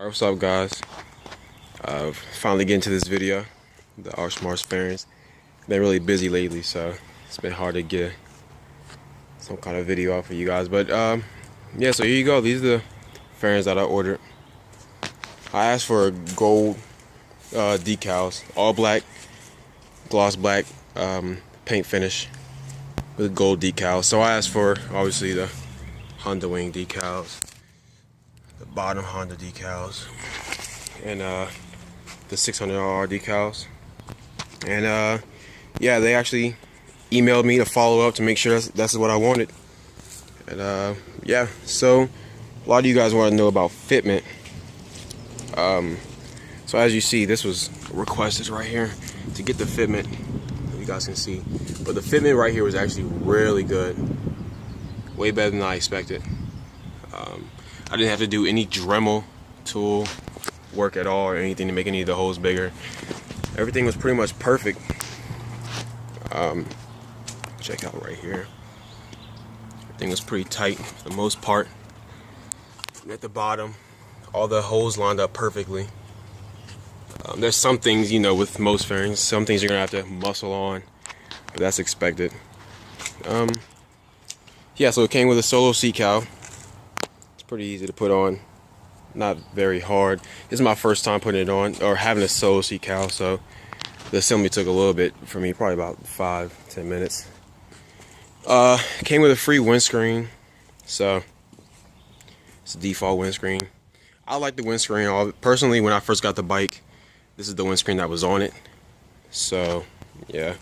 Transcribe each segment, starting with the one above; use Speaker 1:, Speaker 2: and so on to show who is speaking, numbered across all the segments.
Speaker 1: Alright, what's up guys? Finally getting to this video, the Auctmarts fairings. Been really busy lately, so it's been hard to get some kind of video out for you guys. But yeah, so here you go. These are the fairings that I ordered. I asked for gold decals, all black, gloss black paint finish with gold decals. So I asked for obviously the Honda wing decals, the bottom Honda decals, and the 600RR decals. And yeah, they actually emailed me to follow up to make sure that's what I wanted. And yeah, so a lot of you guys want to know about fitment. So as you see, this was requested right here to get the fitment, you guys can see. But the fitment right here was actually really good, way better than I expected. I didn't have to do any Dremel tool work at all or anything to make any of the holes bigger. Everything was pretty much perfect. Check out right here. Everything was pretty tight for the most part. And at the bottom, all the holes lined up perfectly. There's some things, you know, with most fairings, some things you're gonna have to muscle on, but that's expected. Yeah, so it came with a solo seat cowl. It's pretty easy to put on, not very hard. This is my first time putting it on or having a solo seat cowl, so the assembly took a little bit for me, probably about 5-10 minutes. Came with a free windscreen, so it's a default windscreen. I like the windscreen. Personally, when I first got the bike, this is the windscreen that was on it. So yeah.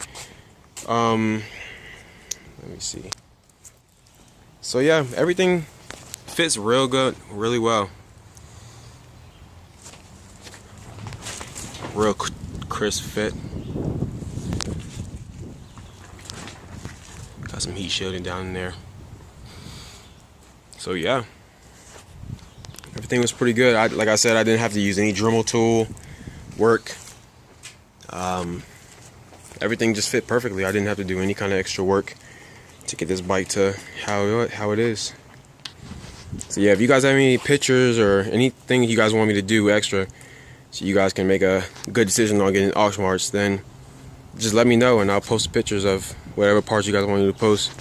Speaker 1: Let me see. So yeah, everything fits real good, really well. Real crisp fit. Got some heat shielding down in there. So yeah, everything was pretty good. Like I said, I didn't have to use any Dremel tool work. Everything just fit perfectly. I didn't have to do any kind of extra work to get this bike to how it is. So yeah, if you guys have any pictures or anything you guys want me to do extra so you guys can make a good decision on getting Auctmarts, then just let me know and I'll post pictures of whatever parts you guys want me to post.